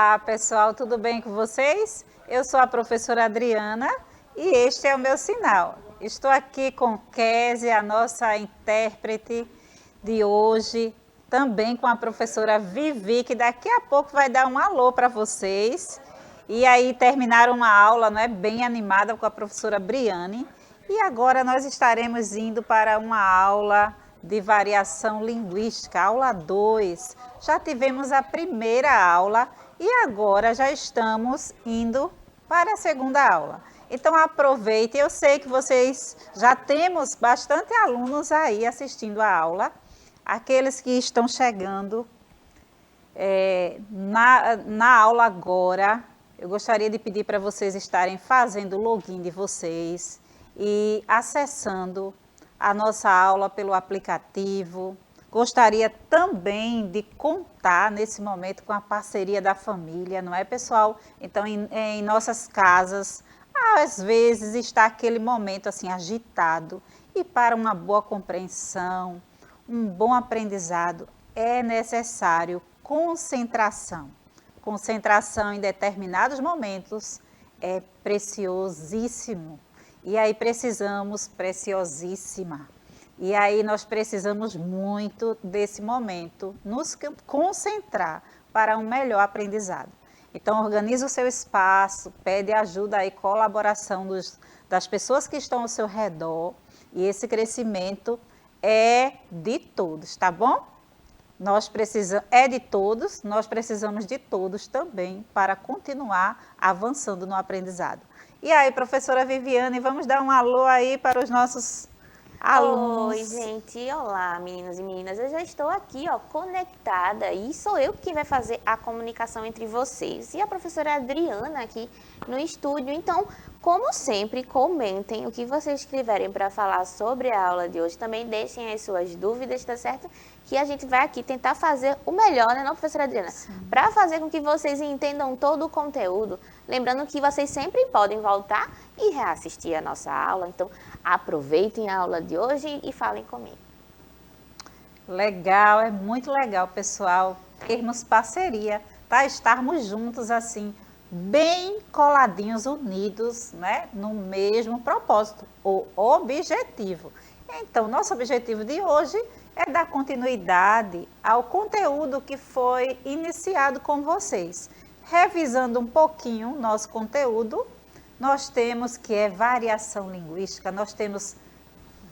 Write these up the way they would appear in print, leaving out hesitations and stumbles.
Olá, pessoal, tudo bem com vocês? Eu sou a professora Adriana e este é o meu sinal. Estou aqui com Kézia, a nossa intérprete de hoje, também com a professora Vivi, que daqui a pouco vai dar um alô para vocês. E aí terminaram uma aula, não é, bem animada com a professora Briane. E agora nós estaremos indo para uma aula de variação linguística, aula 2. Já tivemos a primeira aula e agora já estamos indo para a segunda aula. Então aproveite, eu sei que vocês já temos bastante alunos aí assistindo a aula, aqueles que estão chegando na aula agora. Eu gostaria de pedir para vocês estarem fazendo o login de vocês e acessando a nossa aula pelo aplicativo. Gostaria também de contar nesse momento com a parceria da família, não é, pessoal? Então, em nossas casas, às vezes está aquele momento assim agitado e para uma boa compreensão, um bom aprendizado, é necessário concentração. Concentração em determinados momentos é preciosíssimo. E aí preciosíssima. E aí nós precisamos muito desse momento, nos concentrar para um melhor aprendizado. Então organize o seu espaço, pede ajuda e colaboração das pessoas que estão ao seu redor. E esse crescimento é de todos, tá bom? Nós precisamos de todos também para continuar avançando no aprendizado. E aí, professora Viviane, vamos dar um alô aí para os nossos alunos. Oi, gente. Olá, meninos e meninas. Eu já estou aqui, ó, conectada e sou eu quem vai fazer a comunicação entre vocês e a professora Adriana aqui no estúdio. Então, como sempre, comentem o que vocês estiverem para falar sobre a aula de hoje. Também deixem as suas dúvidas, tá certo? Que a gente vai aqui tentar fazer o melhor, né, não, professora Adriana? Para fazer com que vocês entendam todo o conteúdo. Lembrando que vocês sempre podem voltar e reassistir a nossa aula. Então, aproveitem a aula de hoje e falem comigo. Legal, é muito legal, pessoal, termos parceria, tá? Estarmos juntos assim, bem coladinhos, unidos, né? No mesmo propósito, o objetivo. Então, nosso objetivo de hoje é dar continuidade ao conteúdo que foi iniciado com vocês. Revisando um pouquinho o nosso conteúdo, nós temos que é variação linguística, nós temos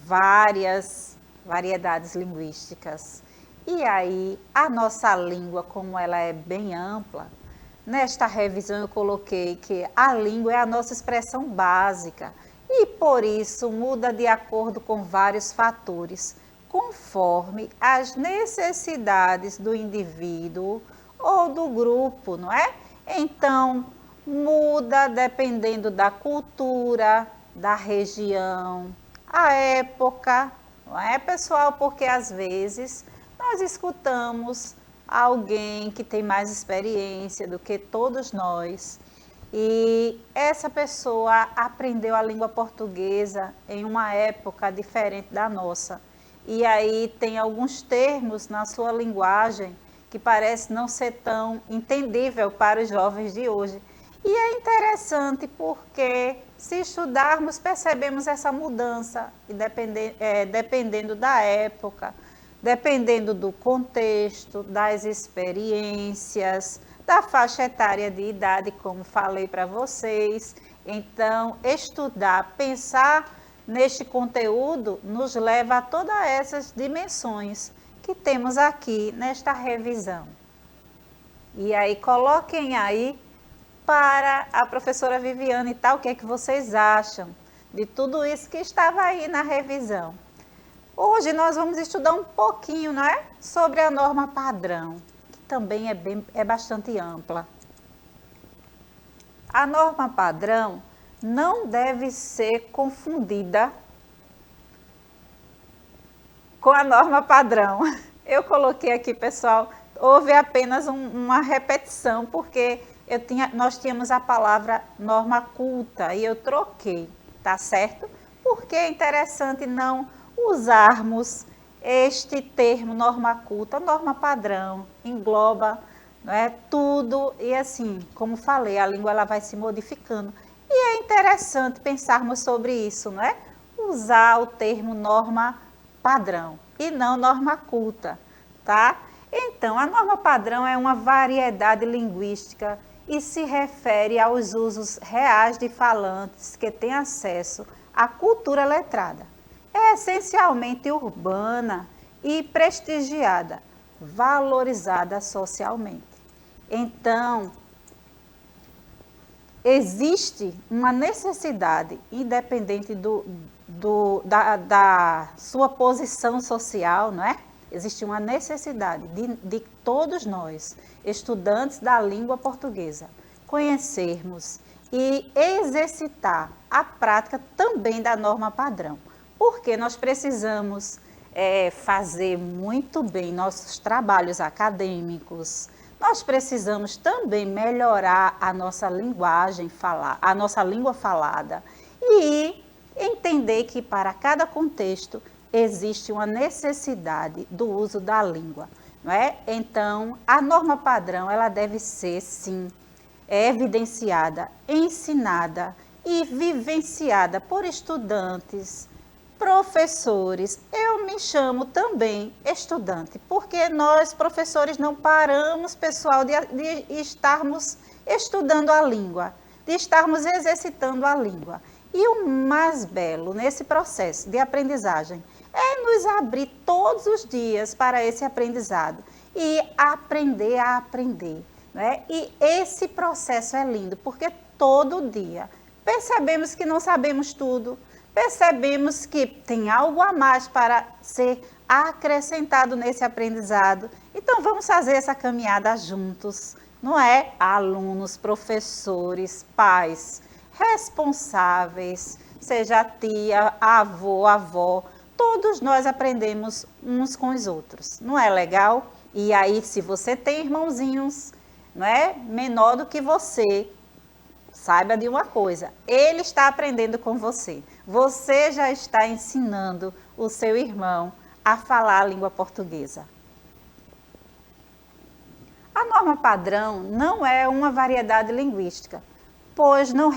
várias variedades linguísticas. E aí, a nossa língua, como ela é bem ampla, nesta revisão eu coloquei que a língua é a nossa expressão básica e, por isso, muda de acordo com vários fatores, conforme as necessidades do indivíduo ou do grupo, não é? Então, muda dependendo da cultura, da região, a época, não é, pessoal? Porque às vezes nós escutamos alguém que tem mais experiência do que todos nós e essa pessoa aprendeu a língua portuguesa em uma época diferente da nossa. E aí tem alguns termos na sua linguagem que parece não ser tão entendível para os jovens de hoje. E é interessante porque, se estudarmos, percebemos essa mudança, e dependendo da época, dependendo do contexto, das experiências, da faixa etária de idade, como falei para vocês. Então, estudar, pensar neste conteúdo nos leva a todas essas dimensões que temos aqui nesta revisão. E aí, coloquem aí para a professora Viviane, tá? O que é que vocês acham de tudo isso que estava aí na revisão? Hoje nós vamos estudar um pouquinho, não é? Sobre a norma padrão, que também é bastante ampla. A norma padrão não deve ser confundida com a norma padrão. Eu coloquei aqui, pessoal, houve apenas uma repetição, porque nós tínhamos a palavra norma culta e eu troquei, tá certo? Porque é interessante não usarmos este termo norma culta, norma padrão, engloba não é? Tudo, e assim, como falei, a língua ela vai se modificando. E é interessante pensarmos sobre isso, não é? Usar o termo norma padrão e não norma culta, tá? Então, a norma padrão é uma variedade linguística e se refere aos usos reais de falantes que têm acesso à cultura letrada. É essencialmente urbana e prestigiada, valorizada socialmente. Então, existe uma necessidade, independente da sua posição social, não é? Existe uma necessidade de todos nós, estudantes da língua portuguesa, conhecermos e exercitar a prática também da norma padrão, porque nós precisamos fazer muito bem nossos trabalhos acadêmicos. Nós precisamos também melhorar a nossa linguagem, a nossa língua falada e entender que para cada contexto existe uma necessidade do uso da língua, não é? Então, a norma padrão, ela deve ser, sim, evidenciada, ensinada e vivenciada por estudantes, professores. Eu me chamo também estudante, porque nós, professores, não paramos, pessoal, de estarmos estudando a língua, de estarmos exercitando a língua. E o mais belo nesse processo de aprendizagem é nos abrir todos os dias para esse aprendizado e aprender a aprender, não é? E esse processo é lindo, porque todo dia percebemos que não sabemos tudo, percebemos que tem algo a mais para ser acrescentado nesse aprendizado. Então, vamos fazer essa caminhada juntos, não é? Alunos, professores, pais, responsáveis, seja tia, avô, avó, todos nós aprendemos uns com os outros. Não é legal? E aí, se você tem irmãozinhos, não é, menor do que você, saiba de uma coisa, ele está aprendendo com você. Você já está ensinando o seu irmão a falar a língua portuguesa. A norma padrão não é uma variedade linguística, pois não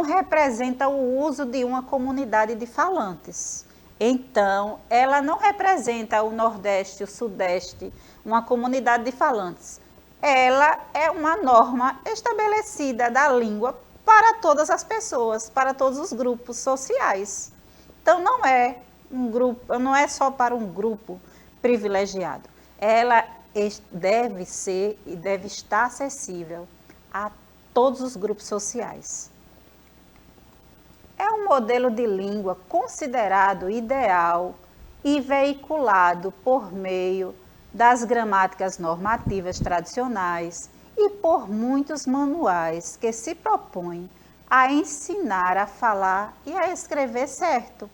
representa o uso de uma comunidade de falantes. Então, ela não representa o Nordeste, o Sudeste, uma comunidade de falantes. Ela é uma norma estabelecida da língua para todas as pessoas, para todos os grupos sociais. Então, não é não é só para um grupo privilegiado. Ela deve ser e deve estar acessível a todos os grupos sociais. É um modelo de língua considerado ideal e veiculado por meio das gramáticas normativas tradicionais e por muitos manuais que se propõem a ensinar a falar e a escrever certo.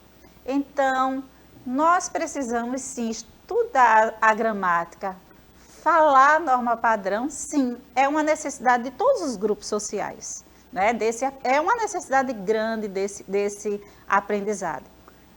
Então, nós precisamos sim estudar a gramática, falar a norma padrão, sim, é uma necessidade de todos os grupos sociais, né? É uma necessidade grande desse aprendizado.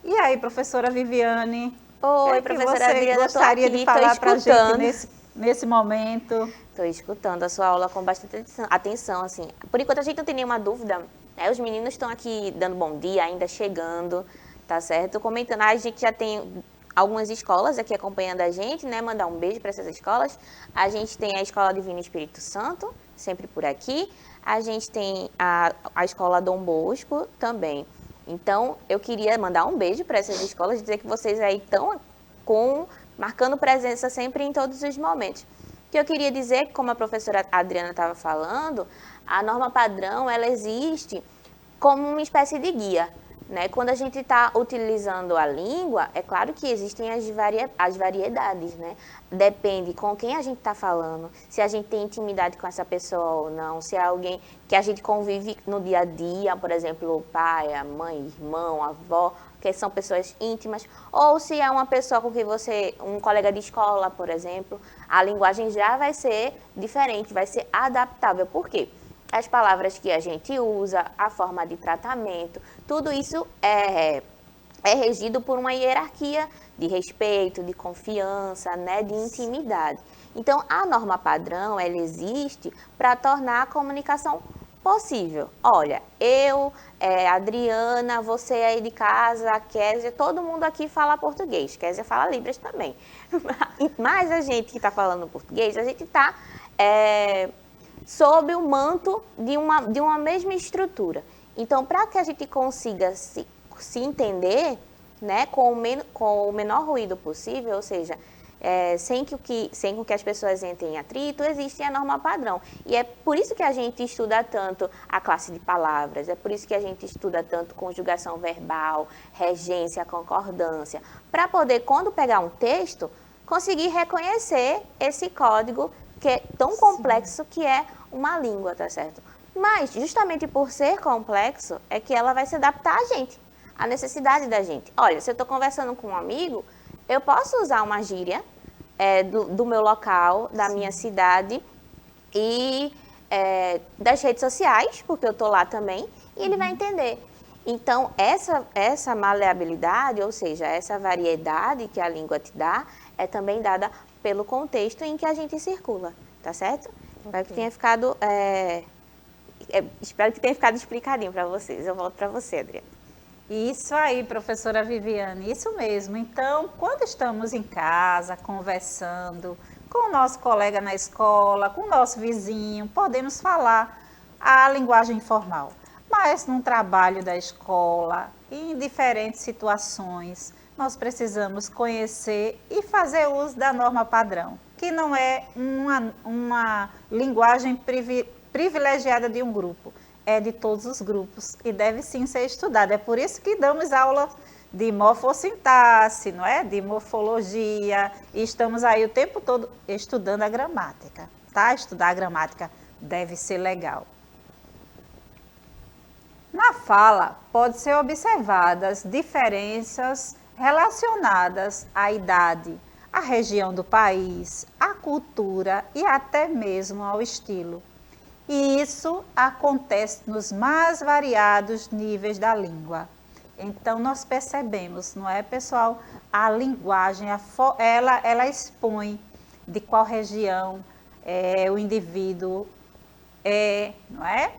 E aí, professora Viviane? Oi, professora Adriana, gostaria de falar para a gente nesse momento? Estou escutando a sua aula com bastante atenção, assim. Por enquanto a gente não tem nenhuma dúvida, né? Os meninos estão aqui dando bom dia, ainda chegando, tá certo? Comentando, a gente já tem algumas escolas aqui acompanhando a gente, né? Mandar um beijo para essas escolas. A gente tem a Escola Divino Espírito Santo, sempre por aqui. A gente tem a Escola Dom Bosco também. Então, eu queria mandar um beijo para essas escolas, dizer que vocês aí estão marcando presença sempre em todos os momentos. O que eu queria dizer, como a professora Adriana estava falando, a norma padrão, ela existe como uma espécie de guia, né? Quando a gente está utilizando a língua, é claro que existem as variedades, né? Depende com quem a gente está falando, se a gente tem intimidade com essa pessoa ou não, se é alguém que a gente convive no dia a dia, por exemplo, o pai, a mãe, irmão, a avó, que são pessoas íntimas, ou se é uma pessoa com quem um colega de escola, por exemplo, a linguagem já vai ser diferente, vai ser adaptável. Por quê? As palavras que a gente usa, a forma de tratamento, tudo isso é regido por uma hierarquia de respeito, de confiança, né, de intimidade. Então, a norma padrão, ela existe para tornar a comunicação possível. Olha, eu, Adriana, você aí de casa, a Kézia, todo mundo aqui fala português. Kézia fala Libras também. Mas a gente que está falando português, a gente está sob o manto de uma mesma estrutura. Então, para que a gente consiga se entender, né, com o menor ruído possível, ou seja, sem que as pessoas entrem em atrito, existe a norma padrão. E é por isso que a gente estuda tanto a classe de palavras, é por isso que a gente estuda tanto conjugação verbal, regência, concordância, para poder, quando pegar um texto, conseguir reconhecer esse código que é tão complexo que é uma língua, tá certo? Mas, justamente por ser complexo, é que ela vai se adaptar a gente, à necessidade da gente. Olha, se eu estou conversando com um amigo, eu posso usar uma gíria do meu local, da minha cidade e das redes sociais, porque eu estou lá também, e ele vai entender. Então, essa maleabilidade, ou seja, essa variedade que a língua te dá, é também dada pelo contexto em que a gente circula, tá certo? Espero que tenha ficado, espero que tenha ficado explicadinho para vocês. Eu volto para você, Adriana. Isso aí, professora Viviane, isso mesmo. Então, quando estamos em casa, conversando com o nosso colega na escola, com o nosso vizinho, podemos falar a linguagem informal. Mas num trabalho da escola, em diferentes situações, nós precisamos conhecer e fazer uso da norma padrão, que não é uma linguagem privilegiada de um grupo, é de todos os grupos e deve sim ser estudada. É por isso que damos aula de morfossintaxe, não é? De morfologia, e estamos aí o tempo todo estudando a gramática, tá? Estudar a gramática deve ser legal. Na fala, pode ser observadas diferenças relacionadas à idade, à região do país, à cultura e até mesmo ao estilo. E isso acontece nos mais variados níveis da língua. Então, nós percebemos, não é, pessoal? A linguagem, ela expõe de qual região o indivíduo não é?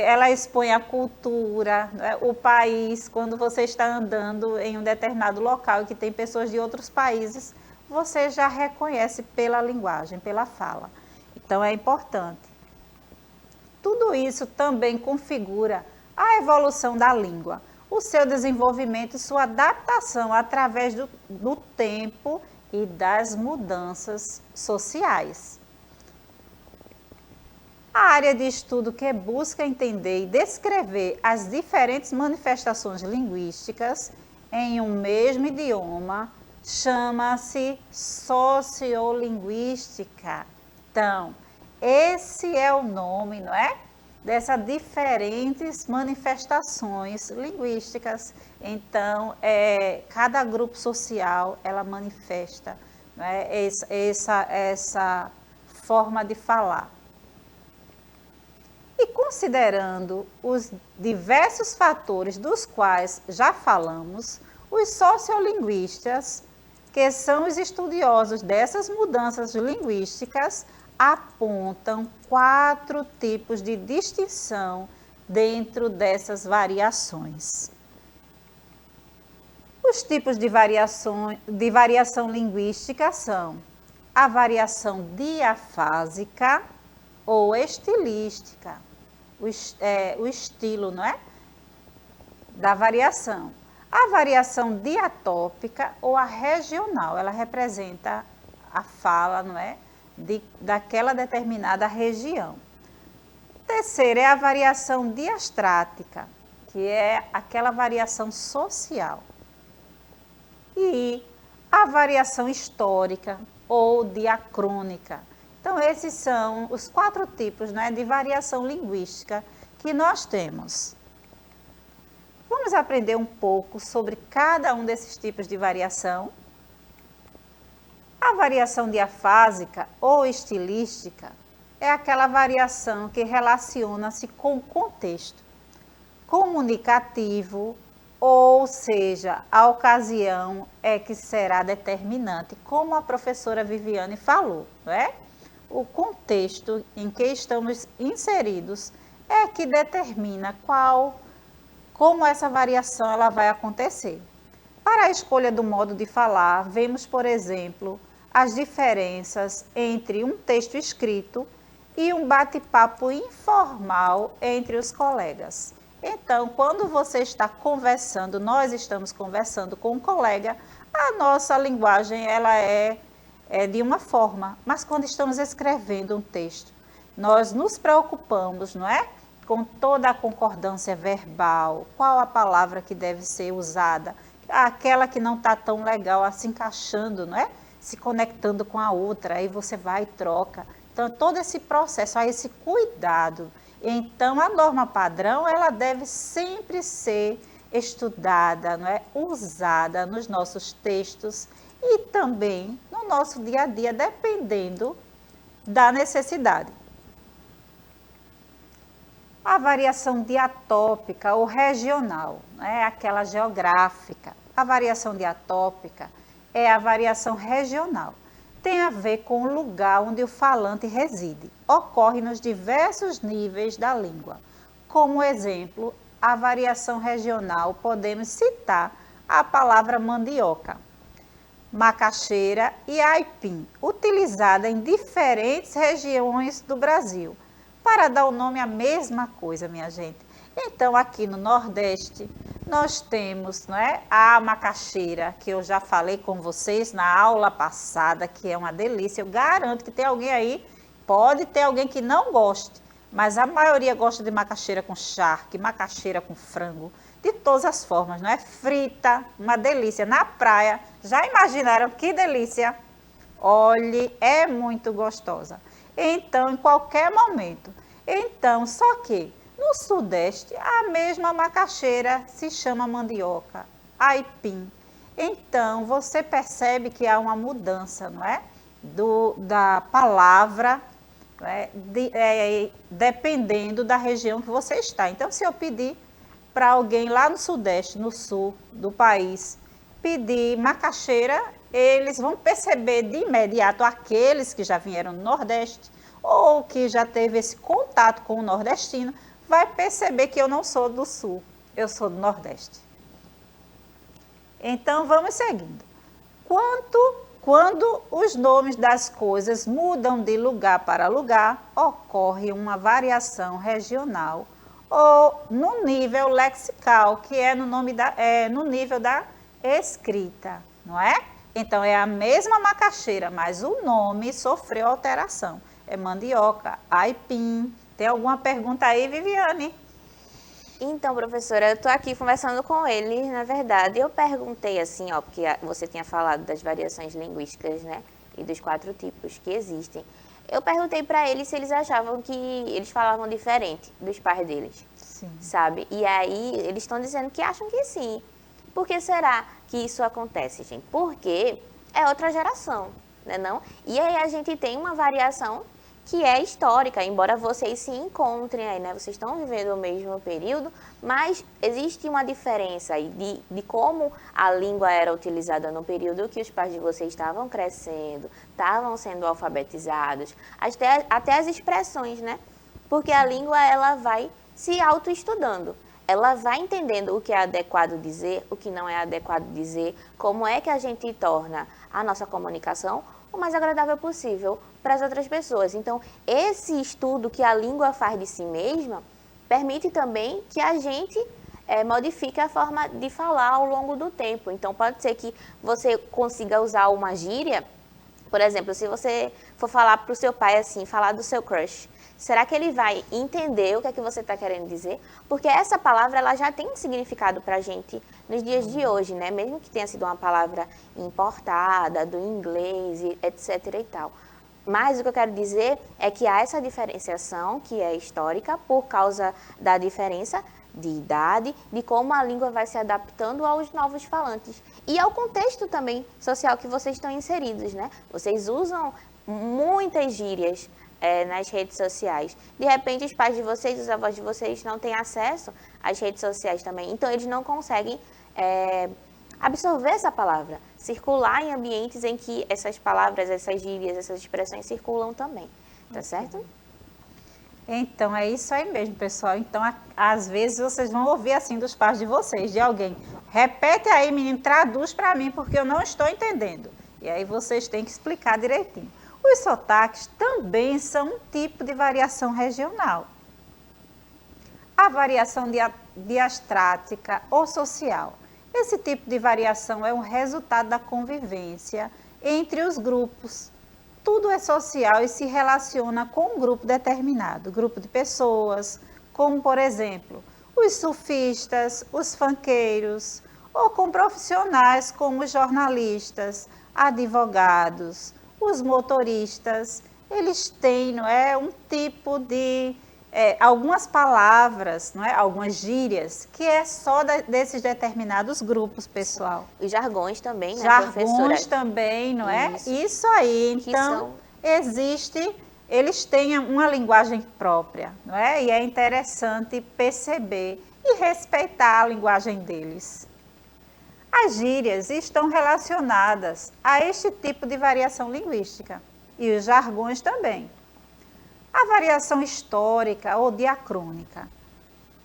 Ela expõe a cultura, né? O país. Quando você está andando em um determinado local e que tem pessoas de outros países, você já reconhece pela linguagem, pela fala. Então, é importante. Tudo isso também configura a evolução da língua, o seu desenvolvimento e sua adaptação através do tempo e das mudanças sociais. A área de estudo que busca entender e descrever as diferentes manifestações linguísticas em um mesmo idioma chama-se sociolinguística. Então, esse é o nome, não é? Dessas diferentes manifestações linguísticas. Então, cada grupo social, ela manifesta, não é? essa forma de falar. E considerando os diversos fatores dos quais já falamos, os sociolinguistas, que são os estudiosos dessas mudanças linguísticas, apontam 4 tipos de distinção dentro dessas variações. Os tipos de variação linguística são a variação diafásica ou estilística, o estilo, não é? Da variação. A variação diatópica ou a regional, ela representa a fala, não é? Daquela determinada região. Terceira é a variação diastrática, que é aquela variação social. E a variação histórica ou diacrônica. Então, esses são os 4 tipos, né, de variação linguística que nós temos. Vamos aprender um pouco sobre cada um desses tipos de variação. A variação diafásica ou estilística é aquela variação que relaciona-se com o contexto comunicativo Ou seja, a ocasião é que será determinante, como a professora Viviane falou, não é? O contexto em que estamos inseridos é que determina como essa variação ela vai acontecer. Para a escolha do modo de falar, vemos, por exemplo, as diferenças entre um texto escrito e um bate-papo informal entre os colegas. Então, quando você está conversando, nós estamos conversando com um colega, a nossa linguagem ela é de uma forma, mas quando estamos escrevendo um texto, nós nos preocupamos, não é? Com toda a concordância verbal, qual a palavra que deve ser usada, aquela que não está tão legal, se encaixando, não é? Se conectando com a outra, aí você vai e troca. Então, todo esse processo, esse cuidado. Então, a norma padrão, ela deve sempre ser estudada, não é? Usada nos nossos textos e também no nosso dia a dia, dependendo da necessidade. A variação diatópica ou regional, é aquela geográfica. A variação diatópica é a variação regional. Tem a ver com o lugar onde o falante reside. Ocorre nos diversos níveis da língua. Como exemplo, a variação regional, podemos citar a palavra mandioca, macaxeira e aipim, utilizada em diferentes regiões do Brasil, para dar o nome à mesma coisa, minha gente. Então, aqui no Nordeste, nós temos, não é, a macaxeira, que eu já falei com vocês na aula passada, que é uma delícia. Eu garanto que tem alguém aí, pode ter alguém que não goste, mas a maioria gosta de macaxeira com charque, macaxeira com frango, de todas as formas, não é? Frita, uma delícia. Na praia, já imaginaram que delícia? Olhe, é muito gostosa. Então, em qualquer momento. Então, só que no Sudeste, a mesma macaxeira se chama mandioca, aipim. Então, você percebe que há uma mudança, não é? Da palavra, não é? Dependendo da região que você está. Então, se eu pedir para alguém lá no Sudeste, no Sul do país, pedir macaxeira, eles vão perceber de imediato, aqueles que já vieram do Nordeste ou que já teve esse contato com o nordestino, vai perceber que eu não sou do Sul, eu sou do Nordeste. Então, vamos seguindo. Quando os nomes das coisas mudam de lugar para lugar, ocorre uma variação regional ou no nível lexical, que é no nível da escrita, não é? Então, é a mesma macaxeira, mas o nome sofreu alteração. É mandioca, aipim. Tem alguma pergunta aí, Viviane? Então, professora, eu estou aqui conversando com ele, na verdade. Eu perguntei assim, ó, porque você tinha falado das variações linguísticas, né? E dos 4 tipos que existem. Eu perguntei para eles se eles achavam que eles falavam diferente dos pais deles. Sim. Sabe? E aí, eles estão dizendo que acham que sim. Por que será que isso acontece, gente? Porque é outra geração, né, não? E aí a gente tem uma variação que é histórica, embora vocês se encontrem aí, né? Vocês estão vivendo o mesmo período, mas existe uma diferença aí de como a língua era utilizada no período que os pais de vocês estavam crescendo, estavam sendo alfabetizados, até as expressões, né? Porque a língua, ela vai se autoestudando. Ela vai entendendo o que é adequado dizer, o que não é adequado dizer, como é que a gente torna a nossa comunicação o mais agradável possível para as outras pessoas. Então, esse estudo que a língua faz de si mesma permite também que a gente modifique a forma de falar ao longo do tempo. Então, pode ser que você consiga usar uma gíria, por exemplo, se você for falar para o seu pai assim, falar do seu crush, será que ele vai entender o que é que você está querendo dizer? Porque essa palavra, ela já tem um significado para a gente nos dias de hoje, né? Mesmo que tenha sido uma palavra importada, do inglês, etc. e tal. Mas o que eu quero dizer é que há essa diferenciação, que é histórica, por causa da diferença de idade, de como a língua vai se adaptando aos novos falantes. E ao contexto também social que vocês estão inseridos, né? Vocês usam muitas gírias nas redes sociais. De repente, os pais de vocês, os avós de vocês não têm acesso às redes sociais também. Então, eles não conseguem absorver essa palavra, circular em ambientes em que essas palavras, essas gírias, essas expressões circulam também. Tá certo? Então, é isso aí mesmo, pessoal. Então, às vezes, vocês vão ouvir assim dos pais de vocês, de alguém. Repete aí, menino, traduz para mim, porque eu não estou entendendo. E aí, vocês têm que explicar direitinho. Os sotaques também são um tipo de variação regional. A variação diastrática ou social. Esse tipo de variação é um resultado da convivência entre os grupos. Tudo é social e se relaciona com um grupo determinado, grupo de pessoas, como, por exemplo, os surfistas, os funkeiros, ou com profissionais como os jornalistas, advogados, os motoristas. Eles têm, não é, um tipo de algumas palavras, não é, algumas gírias, que é só desses determinados grupos, pessoal. Os jargões também, né, Jargões professora? também, não é? Isso. Isso aí. Que Então, são- eles têm uma linguagem própria, não é? E é interessante perceber e respeitar a linguagem deles. As gírias estão relacionadas a este tipo de variação linguística e os jargões também. A variação histórica ou diacrônica,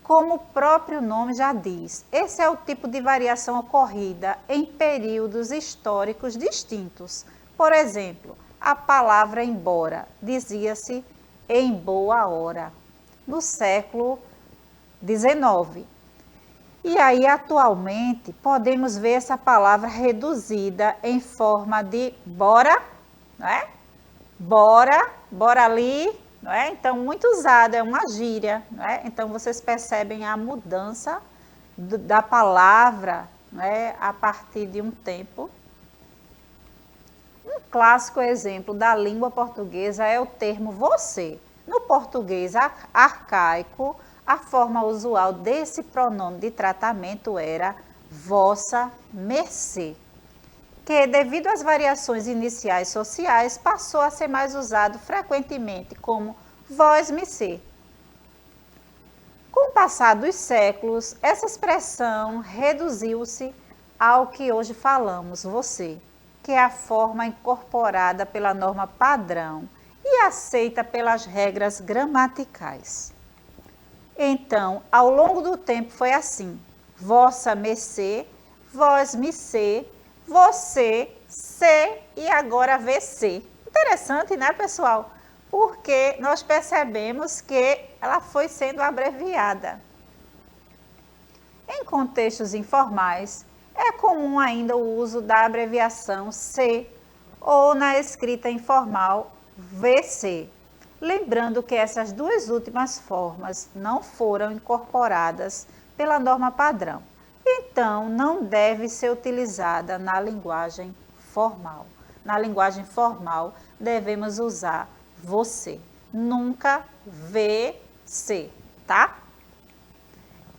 como o próprio nome já diz, esse é o tipo de variação ocorrida em períodos históricos distintos. Por exemplo, a palavra embora dizia-se em boa hora, no século XIX. E aí, atualmente, podemos ver essa palavra reduzida em forma de bora, não é? Bora ali, não é? Então, muito usada, é uma gíria, não é? Então, vocês percebem a mudança da palavra, não é? A partir de um tempo. Um clássico exemplo da língua portuguesa é o termo você. No português arcaico, a forma usual desse pronome de tratamento era vossa mercê, que devido às variações iniciais sociais passou a ser mais usado frequentemente como vós mercê. Com o passar dos séculos, essa expressão reduziu-se ao que hoje falamos, você, que é a forma incorporada pela norma padrão e aceita pelas regras gramaticais. Então, ao longo do tempo foi assim, vossa mercê, vós mercê, você, C e agora VC. Interessante, né, pessoal? Porque nós percebemos que ela foi sendo abreviada. Em contextos informais, é comum ainda o uso da abreviação C ou na escrita informal VC. Lembrando que essas duas últimas formas não foram incorporadas pela norma padrão. Então, não deve ser utilizada na linguagem formal. Na linguagem formal, devemos usar você, nunca VC, tá?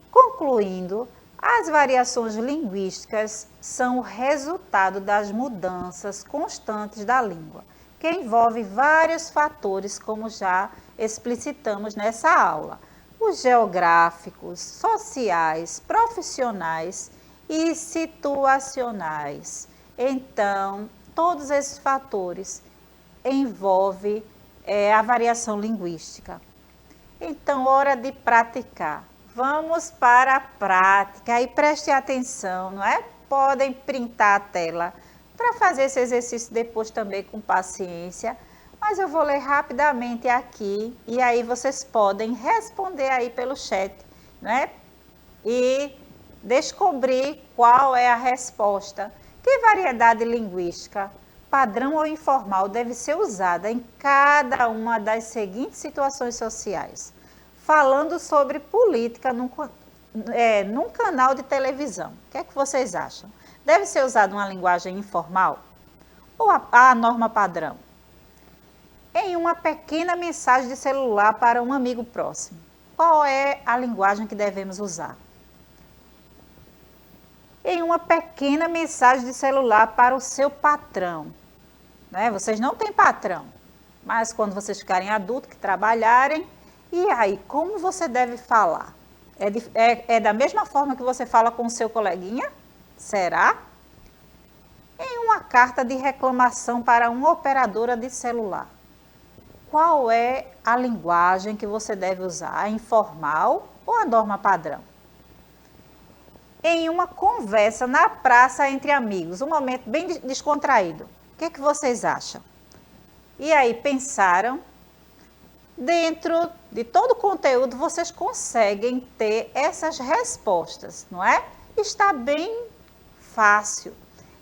Concluindo, as variações linguísticas são o resultado das mudanças constantes da língua, que envolve vários fatores, como já explicitamos nessa aula. Os geográficos, sociais, profissionais e situacionais. Então, todos esses fatores envolvem a variação linguística. Então, hora de praticar. Vamos para a prática e preste atenção, não é? Podem printar a tela para fazer esse exercício depois também com paciência. Mas eu vou ler rapidamente aqui e aí vocês podem responder aí pelo chat, né? E descobrir qual é a resposta. Que variedade linguística, padrão ou informal, deve ser usada em cada uma das seguintes situações sociais? Falando sobre política num canal de televisão. O que é que vocês acham? Deve ser usada uma linguagem informal ou a norma padrão? Em uma pequena mensagem de celular para um amigo próximo, qual é a linguagem que devemos usar? Em uma pequena mensagem de celular para o seu patrão, né? Vocês não têm patrão, mas quando vocês ficarem adultos, que trabalharem, e aí, como você deve falar? É da mesma forma que você fala com o seu coleguinha? Será? Em uma carta de reclamação para uma operadora de celular, qual é a linguagem que você deve usar? A informal ou a norma padrão? Em uma conversa na praça entre amigos, um momento bem descontraído, o que vocês acham? E aí, pensaram? Dentro de todo o conteúdo, vocês conseguem ter essas respostas, não é? Está bem fácil.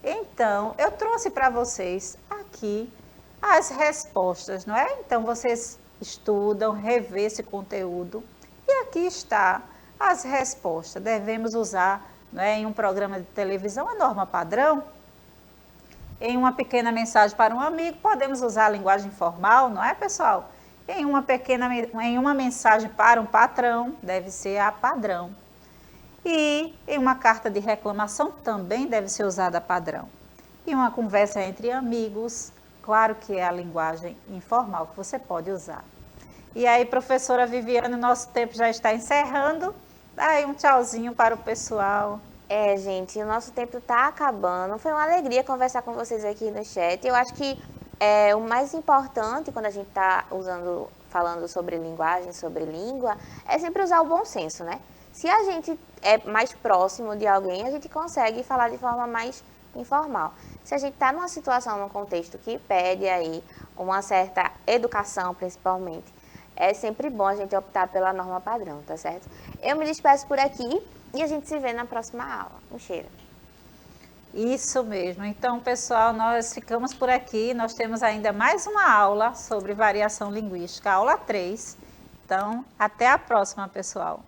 Então, eu trouxe para vocês aqui as respostas, não é? Então, vocês estudam, revê esse conteúdo e aqui está as respostas. Devemos usar, não é, em um programa de televisão a norma padrão. Em uma pequena mensagem para um amigo, podemos usar a linguagem formal, não é, pessoal? Em uma mensagem para um patrão, deve ser a padrão. E em uma carta de reclamação também deve ser usada a padrão. E uma conversa entre amigos, claro que é a linguagem informal que você pode usar. E aí, professora Viviane, nosso tempo já está encerrando. Dá aí um tchauzinho para o pessoal. Gente, o nosso tempo está acabando. Foi uma alegria conversar com vocês aqui no chat. Eu acho que o mais importante quando a gente está falando sobre linguagem, sobre língua, é sempre usar o bom senso, né? Se a gente é mais próximo de alguém, a gente consegue falar de forma mais informal. Se a gente está numa situação, num contexto que pede aí uma certa educação, principalmente, é sempre bom a gente optar pela norma padrão, tá certo? Eu me despeço por aqui e a gente se vê na próxima aula. Um cheiro. Isso mesmo. Então, pessoal, nós ficamos por aqui. Nós temos ainda mais uma aula sobre variação linguística, aula 3. Então, até a próxima, pessoal.